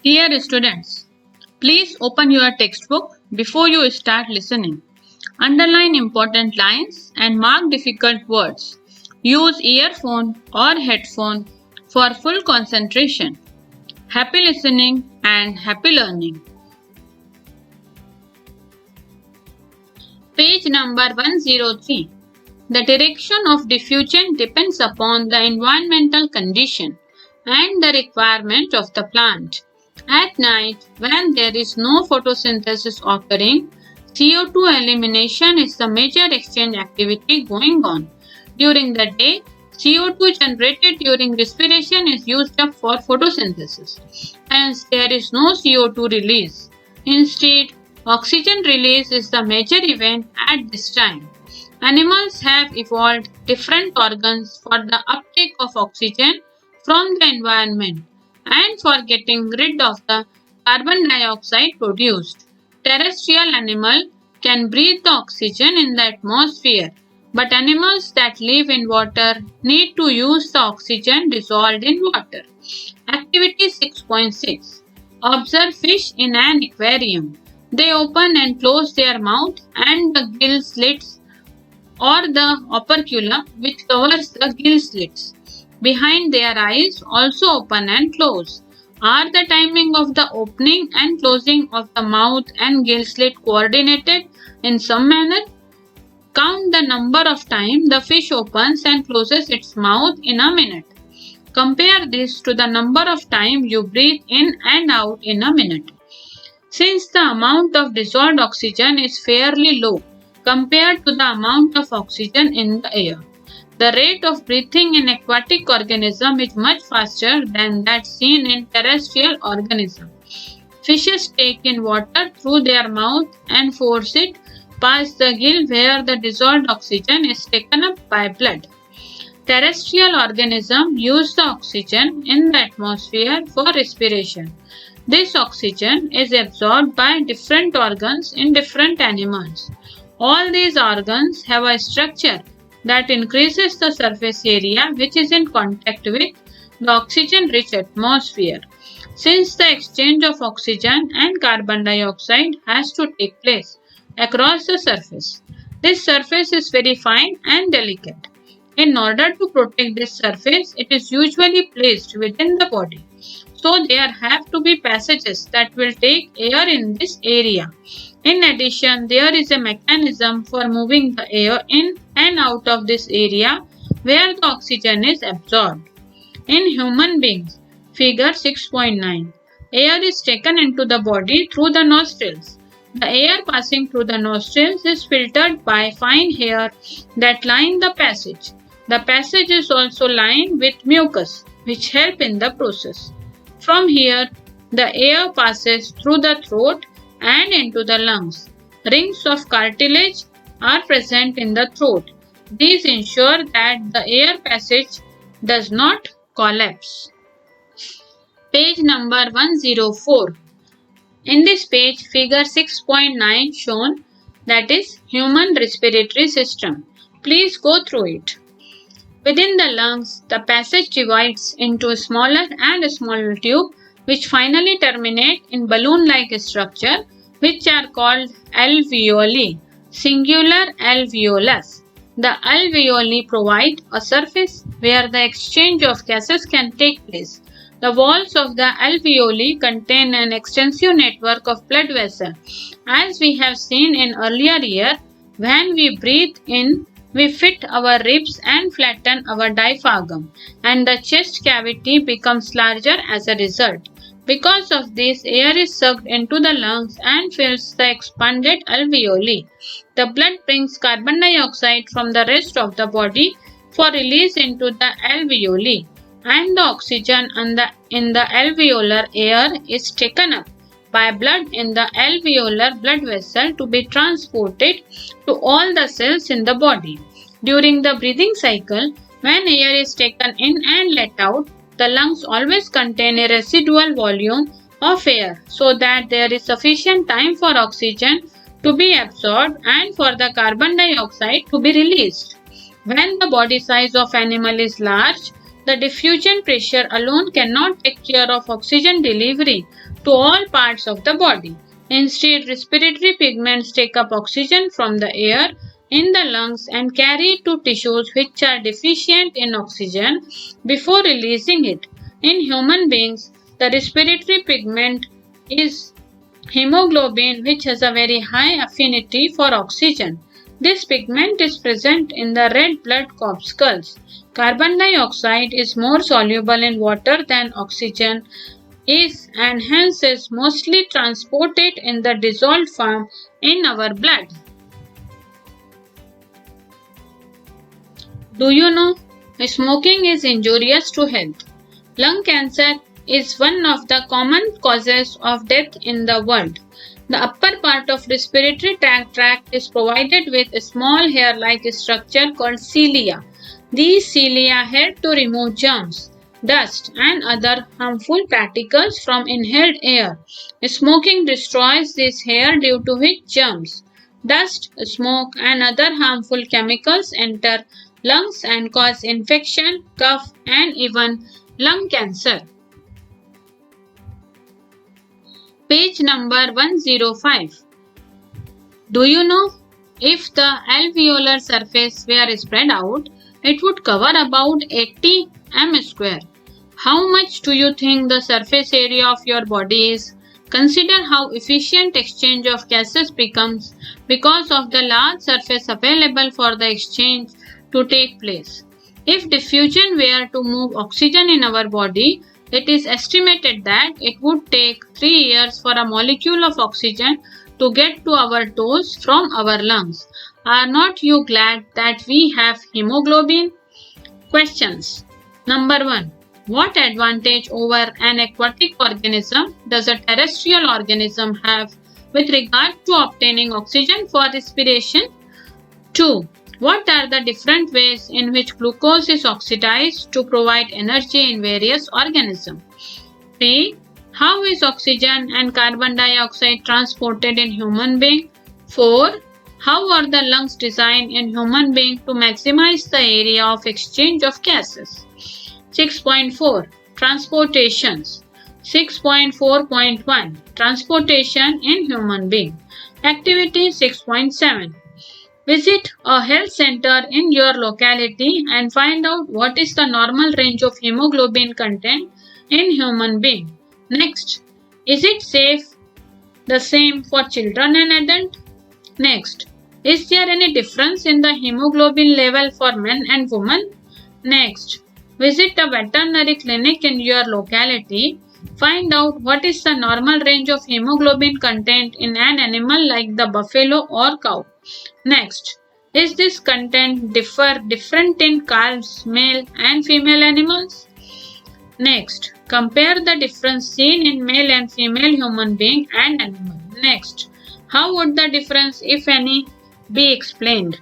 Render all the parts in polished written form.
Dear students, please open your textbook before you start listening. Underline important lines and mark difficult words. Use earphone or headphone for full concentration. Happy listening and happy learning. Page number 103. The direction of diffusion depends upon the environmental condition and the requirement of the plant. At night, when there is no photosynthesis occurring, CO2 elimination is the major exchange activity going on. During the day, CO2 generated during respiration is used up for photosynthesis. Hence, there is no CO2 release. Instead, oxygen release is the major event at this time. Animals have evolved different organs for the uptake of oxygen from the environment and for getting rid of the carbon dioxide produced. Terrestrial animals can breathe the oxygen in the atmosphere, but animals that live in water need to use the oxygen dissolved in water. Activity 6.6. Observe fish in an aquarium. They open and close their mouth and the gill slits or the operculum which covers the gill slits behind their eyes also open and close. Are the timing of the opening and closing of the mouth and gill slit coordinated in some manner? Count the number of times the fish opens and closes its mouth in a minute. Compare this to the number of times you breathe in and out in a minute. Since the amount of dissolved oxygen is fairly low compared to the amount of oxygen in the air, the rate of breathing in aquatic organism is much faster than that seen in terrestrial organism. Fishes take in water through their mouth and force it past the gill where the dissolved oxygen is taken up by blood. Terrestrial organisms use the oxygen in the atmosphere for respiration. This oxygen is absorbed by different organs in different animals. All these organs have a structure that increases the surface area which is in contact with the oxygen-rich atmosphere. Since the exchange of oxygen and carbon dioxide has to take place across the surface, this surface is very fine and delicate. In order to protect this surface, it is usually placed within the body. So there have to be passages that will take air in this area. In addition, there is a mechanism for moving the air in and out of this area where the oxygen is absorbed. In human beings, figure 6.9, air is taken into the body through the nostrils. The air passing through the nostrils is filtered by fine hair that line the passage. The passage is also lined with mucus, which help in the process. From here, the air passes through the throat and into the lungs. Rings of cartilage are present in the throat. These ensure that the air passage does not collapse. Page number 104. In this page, figure 6.9 shown, that is human respiratory system. Please go through it. Within the lungs, the passage divides into a smaller and a smaller tube which finally terminate in balloon-like structure which are called alveoli, singular alveolus. The alveoli provide a surface where the exchange of gases can take place. The walls of the alveoli contain an extensive network of blood vessels. As we have seen in earlier year, when we breathe in, we fit our ribs and flatten our diaphragm, and the chest cavity becomes larger as a result. Because of this, air is sucked into the lungs and fills the expanded alveoli. The blood brings carbon dioxide from the rest of the body for release into the alveoli, and the oxygen in the alveolar air is taken up by blood in the alveolar blood vessel to be transported to all the cells in the body. During the breathing cycle, when air is taken in and let out, the lungs always contain a residual volume of air so that there is sufficient time for oxygen to be absorbed and for the carbon dioxide to be released. When the body size of animal is large, The diffusion pressure alone cannot take care of oxygen delivery to all parts of the body. Instead, respiratory pigments take up oxygen from the air in the lungs and carry it to tissues which are deficient in oxygen before releasing it. In human beings, the respiratory pigment is hemoglobin, which has a very high affinity for oxygen. This pigment is present in the red blood corpuscles. Carbon dioxide is more soluble in water than oxygen is and hence is mostly transported in the dissolved form in our blood. Do you know smoking is injurious to health? Lung cancer is one of the common causes of death in the world. The upper part of respiratory tract is provided with a small hair-like structure called cilia. These cilia help to remove germs, dust, and other harmful particles from inhaled air. Smoking destroys this hair, due to which germs, dust, smoke, and other harmful chemicals enter lungs and cause infection, cough, and even lung cancer. Page number 105. Do you know, if the alveolar surface were spread out, it would cover about 80 m square. How much do you think the surface area of your body is? Consider how efficient exchange of gases becomes because of the large surface available for the exchange to take place. If diffusion were to move oxygen in our body, it is estimated that it would take 3 years for a molecule of oxygen to get to our toes from our lungs. Are not you glad that we have hemoglobin? Questions. Number 1. What advantage over an aquatic organism does a terrestrial organism have with regard to obtaining oxygen for respiration? 2. What are the different ways in which glucose is oxidized to provide energy in various organisms? 3. How is oxygen and carbon dioxide transported in human being? 4. How are the lungs designed in human being to maximize the area of exchange of gases? 6.4. Transportations. 6.4.1. Transportation in human being. Activity 6.7. Visit a health center in your locality and find out what is the normal range of hemoglobin content in human being. Next, is it safe the same for children and adults? Next, is there any difference in the hemoglobin level for men and women? Next, visit a veterinary clinic in your locality. Find out what is the normal range of hemoglobin content in an animal like the buffalo or cow. Next, is this content different in calves, male and female animals? Next, compare the difference seen in male and female human being and animal. Next, how would the difference, if any, be explained?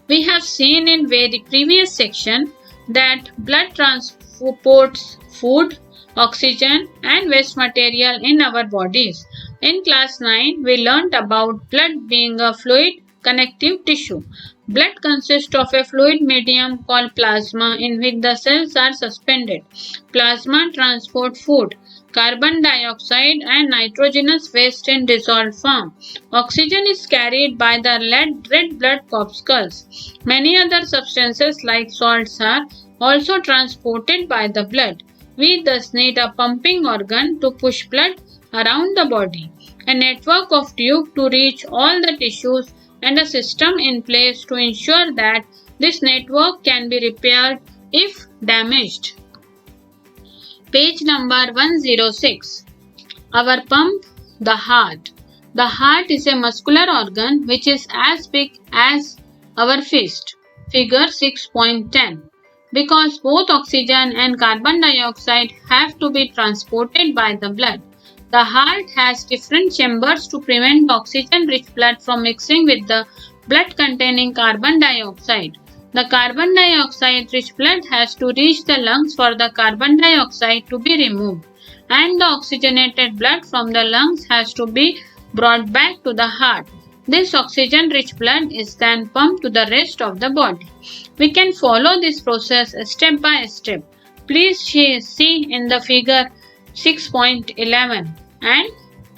We have seen in very previous section that blood transports food, oxygen and waste material in our bodies. In class 9, we learnt about blood being a fluid connective tissue. Blood consists of a fluid medium called plasma in which the cells are suspended. Plasma transports food, carbon dioxide and nitrogenous waste in dissolved form. Oxygen is carried by the red blood corpuscles. Many other substances like salts are also transported by the blood. We thus need a pumping organ to push blood around the body, a network of tubes to reach all the tissues, and a system in place to ensure that this network can be repaired if damaged. Page number 106. Our pump, the heart. The heart is a muscular organ which is as big as our fist. Figure 6.10. Because both oxygen and carbon dioxide have to be transported by the blood, the heart has different chambers to prevent the oxygen-rich blood from mixing with the blood containing carbon dioxide. The carbon dioxide-rich blood has to reach the lungs for the carbon dioxide to be removed, and the oxygenated blood from the lungs has to be brought back to the heart. This oxygen-rich blood is then pumped to the rest of the body. We can follow this process step by step. Please see in the figure 6.11 and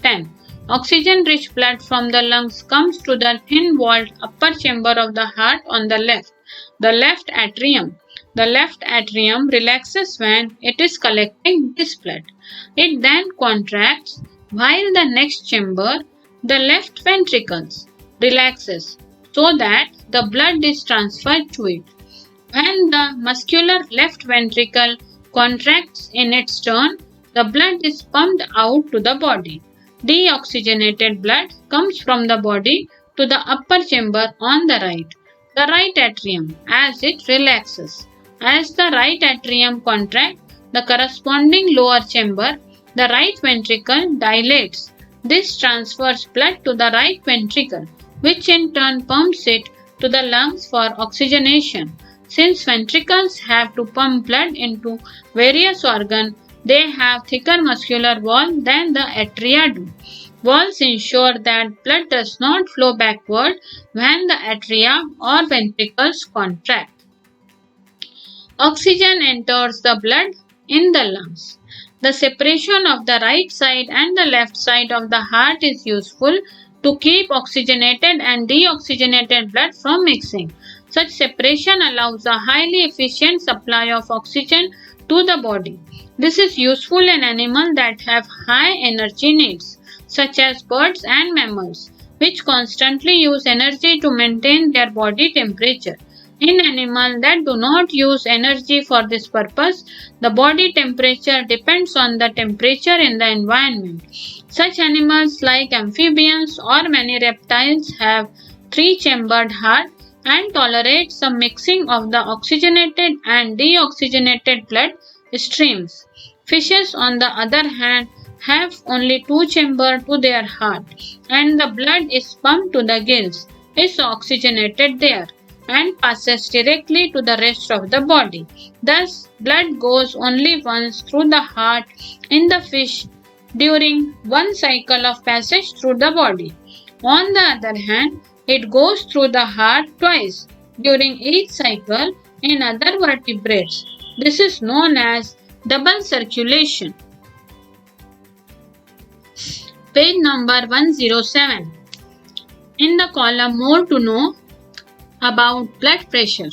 10. Oxygen-rich blood from the lungs comes to the thin-walled upper chamber of the heart on the left atrium. The left atrium relaxes when it is collecting this blood. It then contracts while the next chamber, the left ventricles, relaxes so that the blood is transferred to it. When the muscular left ventricle contracts in its turn, the blood is pumped out to the body. Deoxygenated blood comes from the body to the upper chamber on the right atrium, as it relaxes. As the right atrium contracts, the corresponding lower chamber, the right ventricle, dilates. This transfers blood to the right ventricle, which in turn pumps it to the lungs for oxygenation. Since ventricles have to pump blood into various organs, they have thicker muscular walls than the atria do. Walls ensure that blood does not flow backward when the atria or ventricles contract. Oxygen enters the blood in the lungs. The separation of the right side and the left side of the heart is useful to keep oxygenated and deoxygenated blood from mixing. Such separation allows a highly efficient supply of oxygen to the body. This is useful in animals that have high energy needs, such as birds and mammals, which constantly use energy to maintain their body temperature. In animals that do not use energy for this purpose, the body temperature depends on the temperature in the environment. Such animals like amphibians or many reptiles have three-chambered heart and tolerate some mixing of the oxygenated and deoxygenated blood streams. Fishes, on the other hand, have only two chambers to their heart, and the blood is pumped to the gills, is oxygenated there, and passes directly to the rest of the body. Thus, blood goes only once through the heart in the fish during one cycle of passage through the body. On the other hand, it goes through the heart twice during each cycle in other vertebrates. This is known as double circulation. Page number 107. In the column More to Know about blood pressure.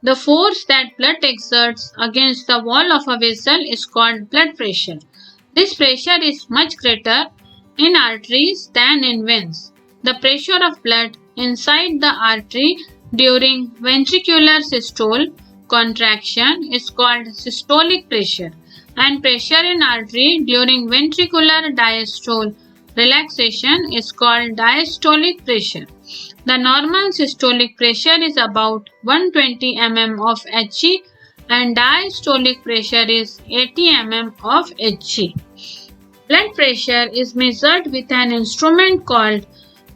The force that blood exerts against the wall of a vessel is called blood pressure. This pressure is much greater in arteries than in veins. The pressure of blood inside the artery during ventricular systole contraction is called systolic pressure, and pressure in artery during ventricular diastole relaxation is called diastolic pressure. The normal systolic pressure is about 120 mm of Hg and diastolic pressure is 80 mm of Hg. Blood pressure is measured with an instrument called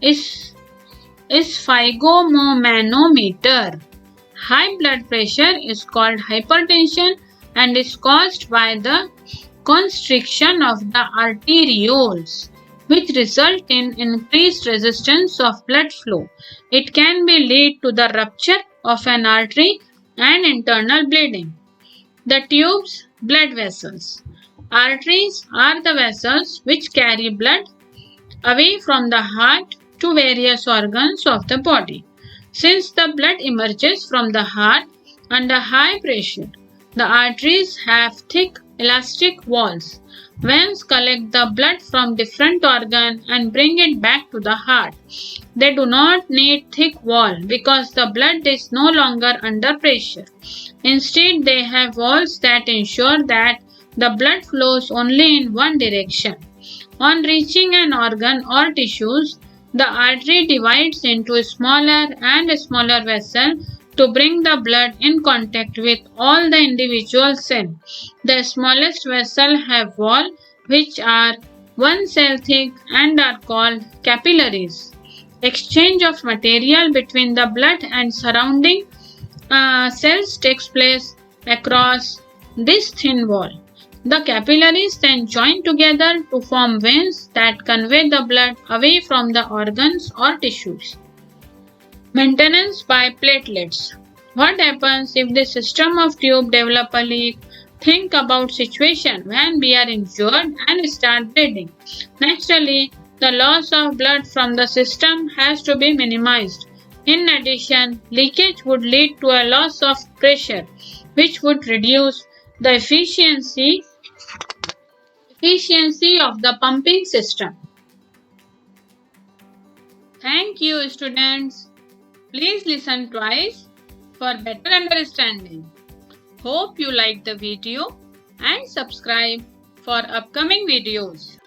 sphygmomanometer. High blood pressure is called hypertension and is caused by the constriction of the arterioles, which result in increased resistance of blood flow. It can be lead to the rupture of an artery and internal bleeding. The tubes, blood vessels. Arteries are the vessels which carry blood away from the heart to various organs of the body. Since the blood emerges from the heart under high pressure, the arteries have thick elastic walls. Veins collect the blood from different organs and bring it back to the heart. They do not need thick wall because the blood is no longer under pressure. Instead, they have walls that ensure that the blood flows only in one direction. On reaching an organ or tissues, the artery divides into a smaller and smaller vessel to bring the blood in contact with all the individual cells. The smallest vessels have walls which are 1 cell thick and are called capillaries. Exchange of material between the blood and surrounding cells takes place across this thin wall. The capillaries then join together to form veins that convey the blood away from the organs or tissues. Maintenance by platelets. What happens if the system of tube develop a leak? Think about situation when we are injured and start bleeding. Naturally, the loss of blood from the system has to be minimized. In addition, leakage would lead to a loss of pressure, which would reduce the efficiency of the pumping system. Thank you, students. Please listen twice for better understanding. Hope you like the video and subscribe for upcoming videos.